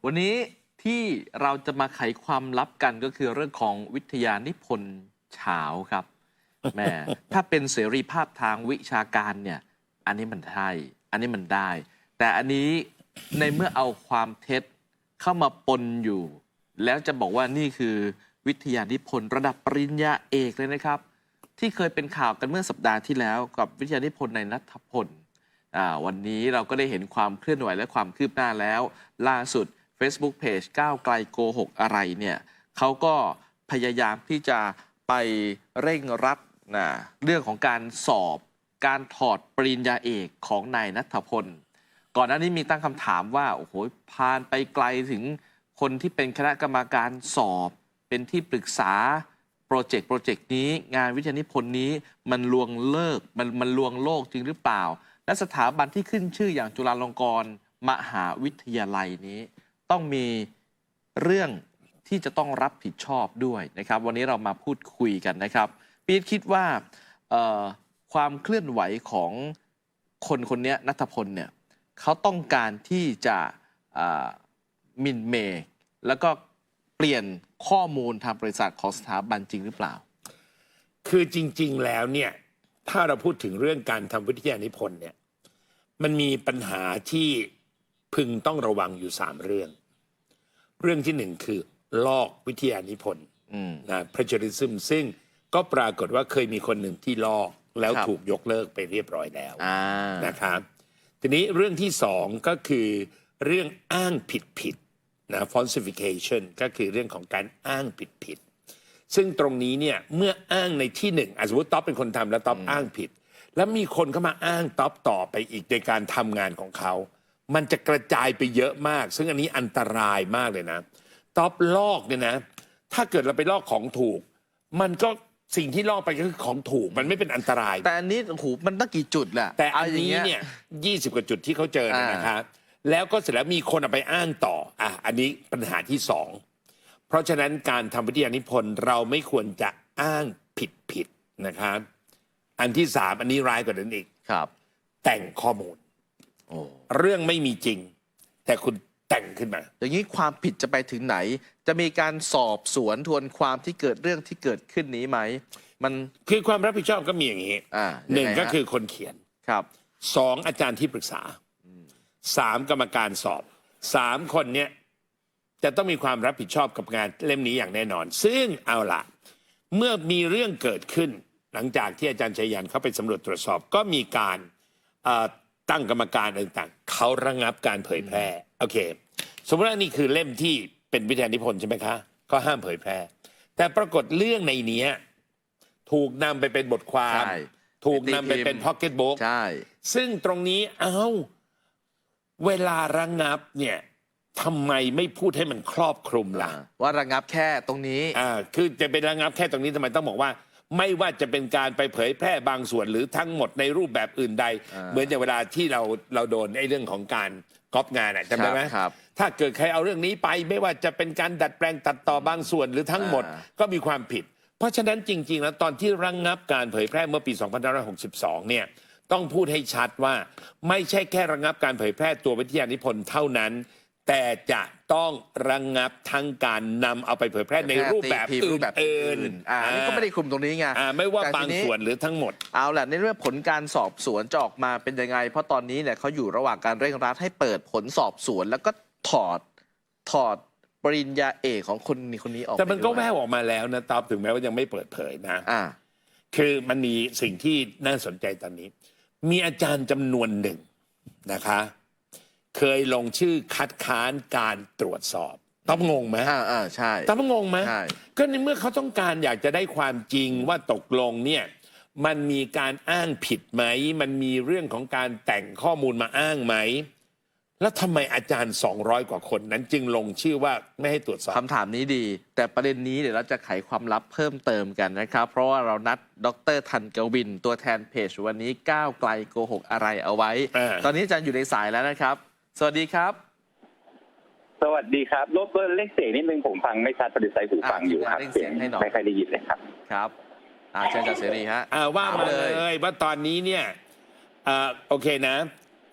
วันนี้ที่เราจะมาไขความลับกันก็คือเรื่องของวิทยานิพนธ์เฉาครับแม่ถ้าเป็นเสรีภาพทางวิชาการเนี่ยอันนี้มันใช่อันนี้มันได้ แต่อันนี้ในเมื่อเอาความเท็จเข้ามาปนอยู่ แล้วจะบอกว่านี่คือวิทยานิพนธ์ระดับปริญญาเอกเลยนะครับ ที่เคยเป็นข่าวกันเมื่อสัปดาห์ที่แล้วกับวิทยานิพนธ์ในณัฐพลวันนี้เราก็ได้เห็นความเคลื่อนไหวและความคืบหน้าแล้ว ล่าสุด Facebook Page ก้าวไกลโกหกอะไรเนี่ยเขาก็พยายามที่จะไปเร่งรัดเรื่องของการสอบการถอดปริญญาเอกของนายณัฐพลก่อนหน้านี้มีตั้งคำถามว่าโอ้โหพานไปไกลถึงคนที่เป็นคณะกรรมการสอบเป็นที่ปรึกษาโปรเจกต์นี้งานวิทยานิพนธ์นี้มันลวงเลิกมันลวงโลกจริงหรือเปล่าและสถาบันที่ขึ้นชื่ออย่างจุฬาลงกรณ์มหาวิทยาลัยนี้ต้องมีเรื่องที่จะต้องรับผิดชอบด้วยนะครับวันนี้เรามาพูดคุยกันนะครับปี๊ดคิดว่าความเคลื่อนไหวของคนนี้ณัฐพลเนี่ยเขาต้องการที่จะหมิ่นเมย์แล้วก็เปลี่ยนข้อมูลทางบริษัทของสถาบันจริงหรือเปล่าคือจริงๆแล้วเนี่ยถ้าเราพูดถึงเรื่องการทำวิทยานิพนธ์เนี่ยมันมีปัญหาที่พึงต้องระวังอยู่3เรื่องที่1คือลอกวิทยานิพนธ์plagiarism ซึ่งก็ปรากฏว่าเคยมีคนหนึ่งที่ลอกแล้วถูกยกเลิกไปเรียบร้อยแล้วนะครับทีนี้เรื่องที่2ก็คือเรื่องอ้างผิดนะ falsification ก็คือเรื่องของการอ้างผิดซึ่งตรงนี้เนี่ยเมื่ออ้างในที่หนึ่งสมมติต๊อปเป็นคนทำแล้วต๊อปอ้างผิดแล้วมีคนเข้ามาอ้างต๊อปต่อไปอีกในการทำงานของเขามันจะกระจายไปเยอะมากซึ่งอันนี้อันตรายมากเลยนะต๊อปลอกเนี่ยนะถ้าเกิดเราไปลอกของถูกมันก็สิ่งที่ลอกไปก็คือของถูกมันไม่เป็นอันตรายแต่อันนี้โอ้โหมันตั้งกี่จุดแหละแต่อันนี้เนี่ย20กว่าจุดที่เขาเจอนะครับแล้วก็เสร็จแล้วมีคนเอาไปอ้างต่ออันนี้ปัญหาที่2เพราะฉะนั้นการทำวิทยานิพนธ์เราไม่ควรจะอ้างผิดนะครับอันที่3อันนี้ร้ายกว่านั้นอีกครับแต่งข้อมูลเรื่องไม่มีจริงแต่คุณแต่งขึ้นมาอย่างนี้ความผิดจะไปถึงไหนจะมีการสอบสวนทวนความที่เกิดเรื่องที่เกิดขึ้นนี้ไหมมันคือความรับผิดชอบก็มีอย่างนี้1ก็คือคนเขียนครับ2อาจารย์ที่ปรึกษา3กรรมการสอบ3คนเนี้ยจะต้องมีความรับผิดชอบกับงานเล่มนี้อย่างแน่นอนซึ่งเอาล่ะเมื่อมีเรื่องเกิดขึ้นหลังจากที่อาจารย์ชัยยันเขาไปสำรวจตรวจสอบก็มีการตั้งกรรมการต่างๆเขาระงับการเผยแพร่โอเคสมมติว่านี่คือเล่มที่เป็นวิทยานิพนธ์ใช่ไหมคะก็ห้ามเผยแพร่แต่ปรากฏเรื่องในนี้ถูกนำไปเป็นบทความถูกนำไปเป็นพ็อกเก็ตบุ๊กซึ่งตรงนี้เวลาระงับเนี่ยทำไมไม่พูดให้มันครอบคลุมล่ะว่าระงับแค่ตรงนี้คือจะเป็นระงับแค่ตรงนี้ทำไมต้องบอกว่าไม่ว่าจะเป็นการไปเผยแพร่บางส่วนหรือทั้งหมดในรูปแบบอื่นใดเหมือนอย่างเวลาที่เราโดนไอ้เรื่องของการก๊อปงานจำได้ไหมถ้าเกิดใครเอาเรื่องนี้ไปไม่ว่าจะเป็นการดัดแปลงตัดต่อบางส่วนหรือทั้งหมดก็มีความผิดเพราะฉะนั้นจริงๆแล้วตอนที่ระงับการเผยแพร่เมื่อปี2562เนี่ยต้องพูดให้ชัดว่าไม่ใช่แค่ระงับการเผยแพร่ตัววิทยานิพนธ์เท่านั้นแต่จะต้องระงับทั้งการนำเอาไปเผยแพร่ในรูปแบบอื่นอันนี้ก็ไม่ได้คุมตรงนี้ไงไม่ว่าบางส่วนหรือทั้งหมดเอาแหละในเรื่องผลการสอบสวนจะออกมาเป็นยังไงเพราะตอนนี้เนี่ยเขาอยู่ระหว่างการเร่งรัดให้เปิดผลสอบสวนแล้วก็ถอดปริญญาเอกของคนนี้ออกแต่มันก็แววออกมาแล้วนะตอบถึงแม้ว่ายังไม่เปิดเผยนะคือมันมีสิ่งที่น่าสนใจตอนนี้มีอาจารย์จำนวนหนึ่งนะคะเคยลงชื่อคัดค้านการตรวจสอบต้องงงไหมใช่ต้องงงไหมก็ในเมื่อเขาต้องการอยากจะได้ความจริงว่าตกลงเนี่ยมันมีการอ้างผิดไหมมันมีเรื่องของการแต่งข้อมูลมาอ้างไหมแล้วทำไมอาจารย์200กว่าคนนั้นจึงลงชื่อว่าไม่ให้ตรวจสอบคำถามนี้ดีแต่ประเด็นนี้เดี๋ยวเราจะไขความลับเพิ่มเติมกันนะครับเพราะว่าเรานัดดร.ธันกวินตัวแทนเพจวันนี้ก้าวไกลโกหกอะไรเอาไว้ตอนนี้อาจารย์อยู่ในสายแล้วนะครับสวัสดีครับสวัสดีครับรบกวนเล็กเสียงนิดนึงผมฟังไม่ชัดพอดีใส่หูฟังอยู่ครับเสียงให้หน่อยไม่ค่อยได้ยินเลยครับครับเชิญอาจารย์เสรีฮะว่ามาเลยว่าตอนนี้เนี่ยโอเคนะ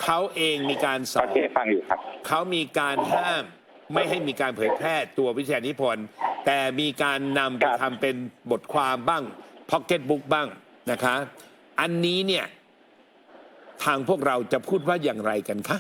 เขาเองมีการสอบฟังอยู่ครับเขามีการห้าม ไม่ให้มีการเผยแพร่ตัววิทยานิพนธ์แต่มีการนำไปทำเป็นบทความบ้างพ็อกเก็ตบุ๊กบ้างนะคะอันนี้เนี่ยทางพวกเราจะพูดว่าอย่างไรกันคะ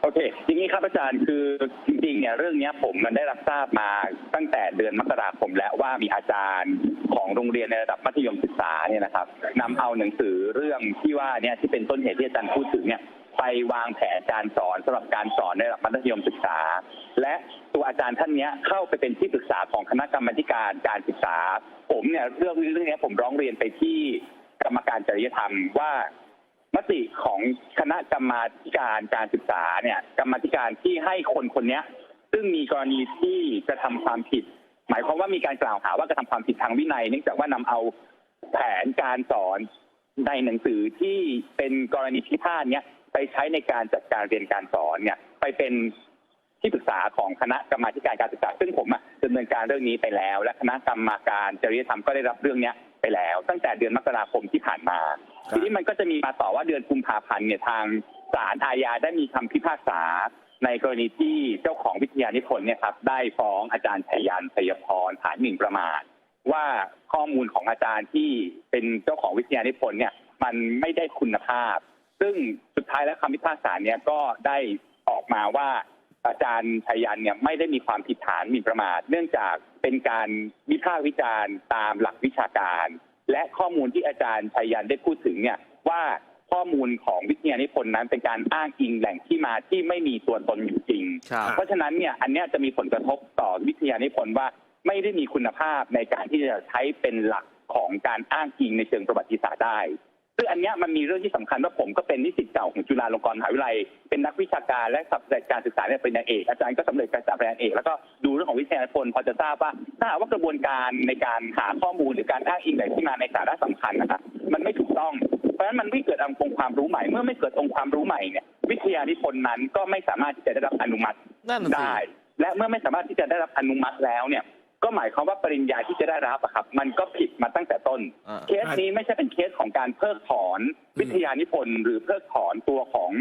โอเคอย่างนี้ครับอาจารย์คือจริงๆเนี่ยเรื่องนี้ผมมันได้รับทราบมาตั้งแต่เดือนมกราคมแล้วว่ามีอาจารย์ของโรงเรียนในระดับมัธยมศึกษาเนี่ยนะครับนำเอาหนังสือเรื่องที่ว่าเนี่ยที่เป็นต้นเหตุที่อาจารย์พูดถึงเนี่ยไปวางแผนการสอนสำหรับการสอนในระดับมัธยมศึกษาและตัวอาจารย์ท่านนี้เข้าไปเป็นที่ปรึกษาของคณะกรรมาการศึกษาผมเนี่ยเรื่องนี้ผมร้องเรียนไปที่กรรมการจริยธรรมว่ามติของคณะกรรมาการศึกษาเนี่ยกรรมาการที่ให้คนนี้ซึ่งมีกรณีที่กระทำความผิดหมายความว่ามีการกล่าวหาว่ากระทำความผิดทางวินัยเนื่องจากว่านำเอาแผนการสอนในหนังสือที่เป็นกรณีพิพาทเนี้ยไปใช้ในการจัดการเรียนการสอนเนี่ยไปเป็นที่ปรึกษาของคณะกรรมาการศึกษาซึ่งผมดำเนินการเรื่องนี้ไปแล้วและคณะกรรมาการจริยธรรมก็ได้รับเรื่องนี้ไปแล้วตั้งแต่เดือนมกราคมที่ผ่านมาทีนี้มันก็จะมีมาต่อว่าเดือนกุมภาพันธ์เนี่ยทางศาลอาญาได้มีคำพิพากษาในกรณีที่เจ้าของวิทยานิพนธ์เนี่ยครับได้ฟ้องอาจารย์ชัยยันต์ ชัยพรฐานหมิ่นประมาทว่าข้อมูลของอาจารย์ที่เป็นเจ้าของวิทยานิพนธ์เนี่ยมันไม่ได้คุณภาพซึ่งสุดท้ายแล้วคำพิพากษาเนี่ยก็ได้ออกมาว่าอาจารย์ชัยยันต์เนี่ยไม่ได้มีความผิดฐานหมิ่นประมาทเนื่องจากเป็นการวิพากษ์วิจารณ์ตามหลักวิชาการและข้อมูลที่อาจารย์ชัยยันต์ได้พูดถึงเนี่ยว่าข้อมูลของวิทยานิพนธ์นั้นเป็นการอ้างอิงแหล่งที่มาที่ไม่มีตัวตนอยู่จริงเพราะฉะนั้นเนี่ยอันนี้จะมีผลกระทบต่อวิทยานิพนธ์ว่าไม่ได้มีคุณภาพในการที่จะใช้เป็นหลักของการอ้างอิงในเชิงประวัติศาสตร์ได้ซึ่งอันนี้มันมีเรื่องที่สำคัญว่าผมก็เป็นนิสิตเก่าของจุฬาลงกรณ์มหาวิทยาลัยเป็นนักวิชาการและสำเร็จการศึกษาเนี่ยเป็นเอกอาจารย์ก็สำเร็จการศึกษาเป็นเอกแล้วก็ดูเรื่องของวิทยานิพนธ์พอจะทราบว่าถ้าหากว่ากระบวนการในการหาข้อมูลหรือการอ้างอิงแหล่งที่มาในสาระสำคัญนะครับมันไม่ถูกต้องเพราะฉะนั้นมันไม่เกิดองค์ความรู้ใหม่เมื่อไม่เกิดองค์ความรู้ใหม่เนี่ยวิทยานิพนธ์นั้นก็ไม่สามารถที่จะได้รับอนุมัติได้และเมื่อไม่สามารถที่จะได้รับอนุมัติแล้วเนี่ยก็หมายความว่าปริญญาที่จะได้รับครับมันก็ผิดมาตั้งแต่ต้นเคสนี้ไม่ใช่เป็นเคสของการเพิกถอนวิทยานิพนธ์หรือเพิกถอนตัวของ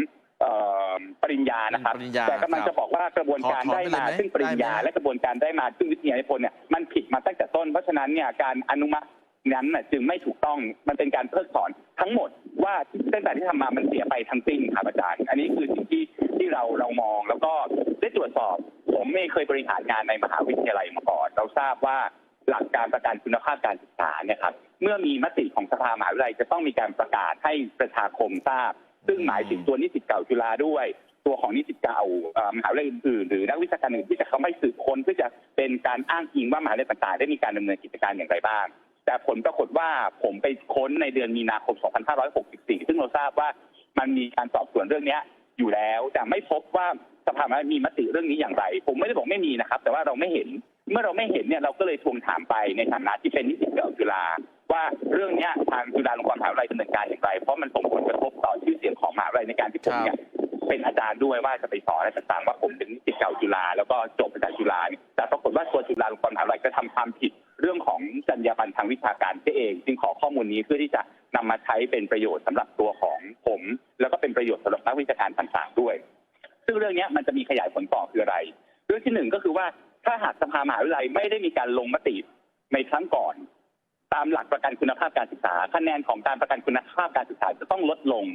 ปริญญานะครับแต่กำลังจะบอกว่ากระบวนการได้มาซึ่งปริญญาและกระบวนการได้มาซึ่งวิทยานิพนธ์เนี่ยมันผิดมาตั้งแต่ต้นเพราะฉะนั้นเนี่ยการอนุมัตินั้นจึงไม่ถูกต้องมันเป็นการเพิกถอนทั้งหมดว่าตั้งแต่ที่ทำมามันเสียไปทั้งสิ้นครับอาจารย์อันนี้คือสิ่งที่เรามองแล้วก็ได้ตรวจสอบผมไม่เคยบริหารงานในมหาวิทยาลัยมาก่อนเราทราบว่าหลักการประกันคุณภาพการศึกษาเนี่ยครับเมื่อมีมติของสภามหาวิทยาลัยจะต้องมีการประกาศให้ประชาคมทราบซึ่งหมายถึงตัวนิสิตเก่าจุฬาด้วยตัวของนิสิตเก่ามหาวิทยาลัยอื่นๆหรือนักวิชาการอื่นที่จะเข้าไปสืบค้นเพื่อจะเป็นการอ้างอิงว่ามหาวิทยาลัยต่างๆได้มีการดำเนินกิจการอย่างไรบ้างแต่ผลปรากฏว่าผมไปค้นในเดือนมีนาคม 2564 ซึ่งเราทราบว่ามันมีการสอบสวนเรื่องนี้อยู่แล้วแต่ไม่พบว่าสภามีมติเรื่องนี้อย่างไรผมไม่ได้บอกไม่มีนะครับแต่ว่าเราไม่เห็นเมื่อเราไม่เห็นเนี่ยเราก็เลยทวงถามไปในฐานะที่เป็นนิสิตเก่าจุฬาว่าเรื่องนี้ทางจุฬาลงกรณ์มหาวิทยาลัยดำเนินการอย่างไรเพราะมันส่งผลกระทบต่อชื่อเสียงของมหาวิทยาลัยในการที่ผมเนี่ยเป็นอาจารย์ด้วยว่าจะไปสอนอะไรต่างๆว่าผมเป็นนิสิตเก่าจุฬาแล้วก็จบจากจุฬาแต่ปรากฏว่าตัวจุฬาลงกรณ์มหาวิทยาลัยก็ทำความผิดเรื่องของจรรยาบรรณทางวิชาการเองจึงขอข้อมูลนี้เพื่อที่จะนำมาใช้เป็นประโยชน์สำหรับตัวของผมแล้วก็เป็นประโยชน์สำหรับนักวิชาการต่างๆด้วยซึ่งเรื่องนี้มันจะมีขยายผลต่อคืออะไรเรื่องที่หนึ่งก็คือว่าถ้าหากสภามหาวิทยาลัยไม่ได้มีการลงมติในครั้งก่อนตามหลักประกันคุณภาพการศึกษาคะแนนของการประกันคุณภาพการศึกษาจะต้องลดลง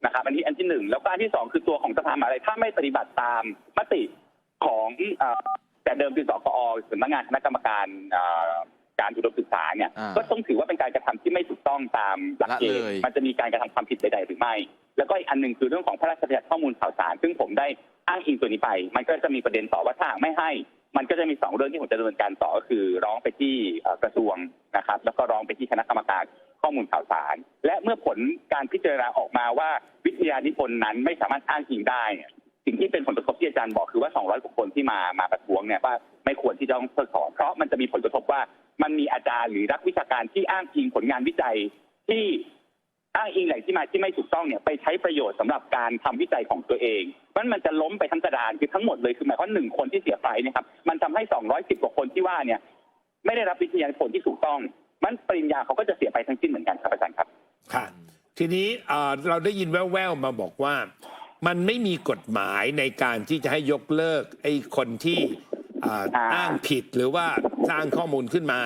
นะครับอันที่หนึ่งแล้วก็อันที่สองคือตัวของสภามหาวิทยาลัยถ้าไม่ปฏิบัติตามมติของแต่เดิมคือสกอสำนักงานคณะกรรมการการอุดมศึกษาเนี่ยก็ต้องถือว่าเป็นการกระทำที่ไม่ถูกต้องตามหลักเกณฑ์มันจะมีการกระทำความผิดใดๆหรือไม่แล้วก็อีกอันหนึ่งคือเรื่องของพระราชบัญญัติข้อมูลข่าวสารซึ่งผมได้อ้างอิงตัวนี้ไปมันก็จะมีประเด็นต่อว่าถ้าไม่ให้มันก็จะมี2เรื่องที่ผมจะดำเนินการต่อก็คือร้องไปที่กระทรวงนะครับแล้วก็ร้องไปที่คณะกรรมการข้อมูลข่าวสารและเมื่อผลการพิจารณาออกมาว่าวิทยานิพนธ์นั้นไม่สามารถอ้างอิงได้สิ่งที่เป็นผลกระทบที่อาจารย์บอกคือว่า200กว่าคนที่มาประท้วงเนี่ยว่าไม่ควรที่จะต้องเพิกถอนเพราะมันจะมีผลกระทบว่ามันมีอาจารย์หรือนักวิชาการที่อ้างอิงผลงานวิจัยที่อ้างอิงแหล่งที่มาที่ไม่ถูกต้องเนี่ยไปใช้ประโยชน์สำหรับการทำวิจัยของตัวเองมันจะล้มไปทั้งกระดานคือทั้งหมดเลยคือหมายความ1คนที่เสียไปนะครับมันทำให้210กว่าคนที่ว่าเนี่ยไม่ได้รับวิทยานิพนธ์ที่ถูกต้องมันปริญญาเขาก็จะเสียไปทั้งสิ้นเหมือนกันครับอาจารย์ครับค่ะทีนี้เราได้ยินแว่วๆมาบอกว่า มันไม่มีกฎหมายในการที่จะให้ยกเลิกไอ้คนที่อ้างผิดหรือว่าสร้างข้อมูลขึ้นมา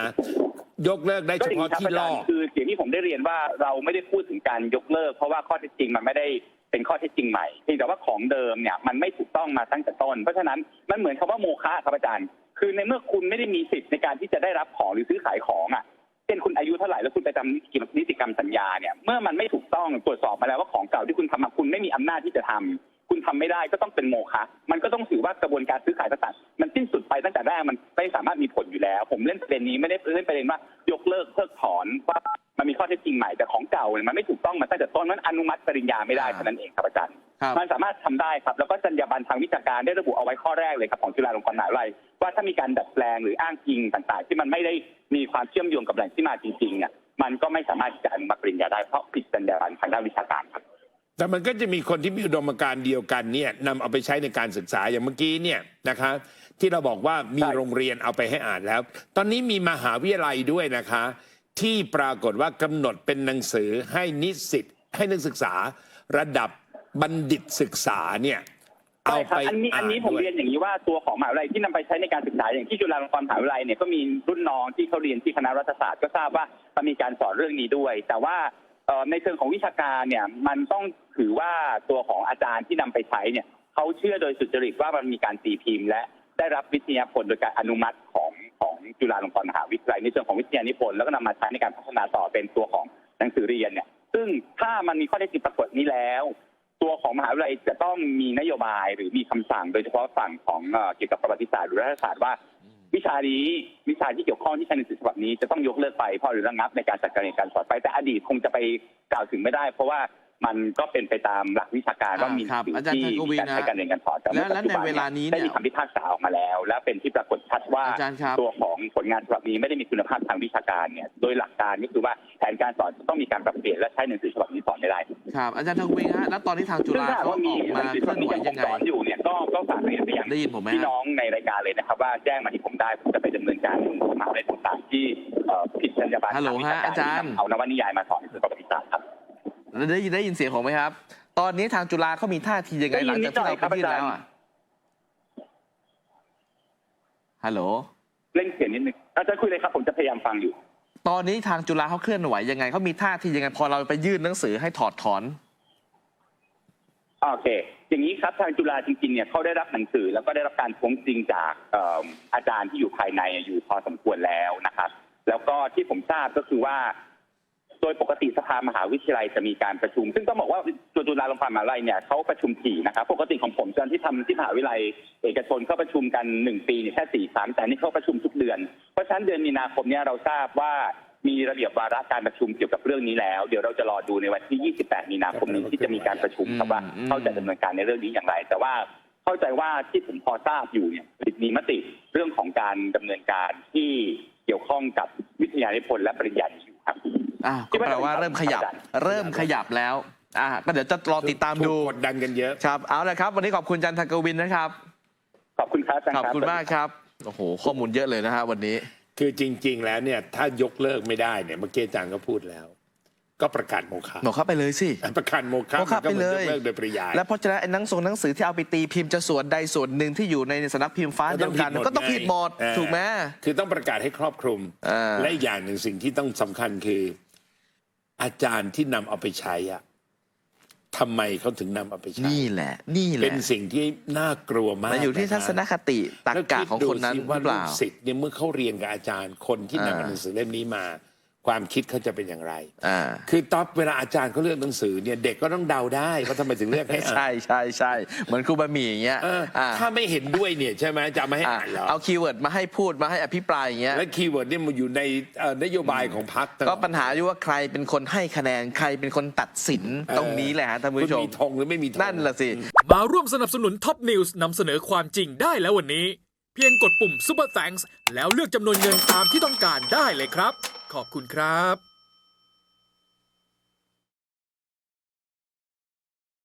ยกเลิกได้เฉพาะที่ลอกคืออย่างที่ผมได้เรียนว่าเราไม่ได้พูดถึงการยกเลิกเพราะว่าข้อเท็จจริงมันไม่ได้เป็นข้อเท็จจริงใหม่เพียงแต่ว่าของเดิมเนี่ยมันไม่ถูกต้องมาตั้งแต่ต้นเพราะฉะนั้นมันเหมือนคำว่าโมฆะครับอาจารย์คือในเมื่อคุณไม่ได้มีสิทธิ์ในการที่จะได้รับของหรือซื้อขายของอ่ะเช่นคุณอายุเท่าไหร่แล้วคุณไปทำนิติกรรมสัญญาเนี่ยเมื่อมันไม่ถูกต้องตรวจสอบมาแล้วว่าของเก่าที่คุณทำมาคุณไม่มีอำนาจที่จะทำคุณทำไม่ได้ก็ต้องเป็นโมฆะมันก็ต้องถือว่ากระบวนการซื้อขายต่างๆมันสิ้นสุดไปตั้งแต่แรกมันไม่สามารถมีผลอยู่แล้วผมเล่นประเด็นนี้ไม่ได้เล่นประเด็นว่ายกเลิกเพิกถอนว่ามันมีข้อเท็จจริงใหม่แต่ของเก่าเนี่ยมันไม่ถูกต้องมาตั้งแต่ต้นมันอนุมัติปริญญาไม่ได้เท่านั้นเองครับอาจารย์มันสามารถทำได้ครับแล้วก็จรรยาบรรณทางวิชาการได้ระบุเอาไว้ข้อแรกเลยครับของจุฬาลงกรณ์มหาวิทยาลัยว่าถ้ามีการดัดแปลงหรืออ้างอิงต่างๆที่มันไม่ได้มีความเชื่อมโยงกับแหล่งที่มาจริงๆเนี่ยมันก็ไม่สามารถจะอนุมัติปริญญาได้เพราะผิดจรรยาบรรณทางด้านวิชาการครับแต่มันก็จะมีคนที่มีอุดมการณ์เดียวกันเนี่ยนำเอาไปใช้ในการศึกษาอย่างเมื่อกี้เนี่ยนะคะที่เราบอกว่ามีโรงเรียนเอาไปให้อ่านแล้วตอนนี้มีมหาวิทยาลัยด้วยนะคะที่ปรากฏว่ากำหนดเป็นหนังสือให้นิสิตให้นักศึกษาระดับบัณฑิตศึกษาเนี่ยเอาไปอันนี้ผมเรียนอย่างนี้ว่าตัวของมหาวิทยาลัยที่นำไปใช้ในการศึกษาอย่างที่จุฬาลงกรณ์มหาวิทยาลัยเนี่ยก็มีรุ่นน้องที่เขาเรียนที่คณะรัฐศาสตร์ก็ทราบว่ามันมีการสอนเรื่องนี้ด้วยแต่ว่าในเชิงของวิชาการเนี่ยมันต้องถือว่าตัวของอาจารย์ที่นำไปใช้เนี่ยเขาเชื่อโดยสุจริตว่ามันมีการตีพิมพ์และได้รับวิทยาผลโดยการอนุมัติของจุฬาลงกรณ์มหาวิทยาลัยในเชิงของวิทยานิพนธ์แล้วก็นำมาใช้ในการพัฒนาต่อเป็นตัวของหนังสือเรียนเนี่ยซึ่งถ้ามันมีข้อเท็จจริงปรากฏนี้แล้วตัวของมหาวิทยาลัยจะต้องมีนโยบายหรือมีคำสั่งโดยเฉพาะฝั่งของเกี่ยวกับประวัติศาสตร์หรือรัฐศาสตร์ว่าวิชาที่เกี่ยวข้องที่ใช้ในหนังสือฉบับนี้จะต้องยกเลิกไปเพราะหรือระงับในการจัดการเรียนการสอนไปแต่อดีตคงจะไปกล่าวถึงไม่ได้เพราะว่ามันก็เป็นไปตามหลักวิชาการว่ามีสิ่งที่มีการใช้การเรียนการสอนแต่และในเวลานี้ได้มีคำพิพากษาออกมาแล้วและเป็นที่ปรากฏชัดว่าตัวของผลงานฉบับนี้ไม่ได้มีคุณภาพทางวิชาการเนี่ยโดยหลักการก็คือว่าแผนการสอนต้องมีการปรับเปลี่ยนและใช้หนังสือฉบับนี้สอนไม่ได้ครับอาจารย์ทวีฮะแล้วตอนนี้ทางจุฬาเขาออกมาเคลื่อนไหวยังไงอยู่เนี่ยก็ฝากเรียนไปยังพี่น้องในรายการเลยนะครับว่าแจ้งมาที่ผมได้ผมจะไปดำเนินการมหาวิทยาลัยต่างๆที่ผิดจรรยาบรรณทางวิชาการเอานวนิยายมาสอนในประวัติศาสตร์ครับได้ยินเสียงผมไหมครับตอนนี้ทางจุฬาเขามีท่าทียังไงหลังจากที่เราไปยื่นแล้วอ่ะฮัลโหลเล่นเสียงนิดนึงอาจารย์คุยเลยครับผมจะพยายามฟังอยู่ตอนนี้ทางจุฬาเขาเคลื่อนไหวยังไงเขามีท่าทียังไงพอเราไปยื่นหนังสือให้ถอดถอนโอเคอย่างนี้ครับทางจุฬาจริงๆเนี่ยเขาได้รับหนังสือแล้วก็ได้รับการท้วงติงจากอาจารย์ที่อยู่ภายในอยู่พอสมควรแล้วนะครับแล้วก็ที่ผมทราบก็คือว่าโดยปกติสภามหาวิทยาลัยจะมีการประชุมซึ่งต้องบอกว่าจุฬาลงกรณ์มหาวิทยาลัยเนี่ยเขาประชุมถี่นะครับปกติของผมตอนที่ทำที่มหาวิทยาลัยเอกชนเขาประชุมกัน1 ปีแค่4 ครั้งแต่นี่เขาประชุมทุกเดือนเพราะฉะนั้นเดือนมีนาคมเนี่ยเราทราบว่ามีระเบียบวาระการประชุมเกี่ยวกับเรื่องนี้แล้วเดี๋ยวเราจะรอดูในวันที่28 มีนาคมนี้ที่จะมีการประชุมครับว่าเขาจะดำเนินการในเรื่องนี้อย่างไรแต่ว่าเข้าใจว่าที่ผมพอทราบอยู่เนี่ยมีมติเรื่องของการดำเนินการที่เกี่ยวข้องกับวิทยานิพนธ์และปริญญาอยู่ครับก็แปลว่าเริ่มขยับแล้วก็เดี๋ยวจะรอติดตามดูกดดันกันเยอะครับเอาละครับวันนี้ขอบคุณจันทกวินนะครับขอบคุณครับขอบคุณมากครับโอ้โหข้อมูลเยอะเลยนะฮะวันนี้คือจริงๆแล้วเนี่ยถ้ายกเลิกไม่ได้เนี่ยเมื่อกี้อาจารย์ก็พูดแล้วก็ประกาศโมฆะไปเลยสิประกาศโมฆะไปเลยยกเลิกโดยปริยายแล้วเพราะฉะนั้นไอ้หนังสือที่เอาไปตีพิมพ์จะส่วนใดส่วนหนึ่งที่อยู่ในสำนักพิมพ์ฟ้าเดียวกันก็ต้องผิดหมดถูกไหมคือต้องประกาศให้ครอบคลุมและอีกอย่างหนึ่งสิ่งที่ต้องสำคัญคืออาจารย์ที่นำเอาไปใช้อ่ะทำไมเขาถึงนำเอาไปใช้นี่แหละเป็นสิ่งที่น่ากลัวมากมันอยู่ที่ทัศนคติตรรกะของคนนั้นหรือเปล่าสิทธิ์เนี่ยเมื่อเขาเรียนกับอาจารย์คนที่นำหนังสือเล่มนี้มาความคิดเขาจะเป็นอย่างไรคือตอนเวลาอาจารย์เขาเลือกหนังสือเนี่ยเด็กก็ต้องเดาได้ว่าทำไมถึงเลือกให้อ่านใช่เหมือนครูบะหมี่อย่างเงี้ยถ้าไม่เห็นด้วยเนี่ยใช่ไหมจะไม่ให้อ่านหรอเอาคีย์เวิร์ดมาให้พูดมาให้อภิปรายอย่างเงี้ยและคีย์เวิร์ดเนี่ยมันอยู่ในนโยบายของพรรคก็ปัญหาอยู่ว่าใครเป็นคนให้คะแนนใครเป็นคนตัดสินตรงนี้แหละฮะท่านผู้ชมมีธงหรือไม่มีธงนั่นล่ะสิมาร่วมสนับสนุนท็อปนิวส์นำเสนอความจริงได้แล้ววันนี้เพียงกดปุ่ม Super Thanks แล้วเลือกจำนวนเงินตามที่ต้องการได้เลยครับขอบคุณครับ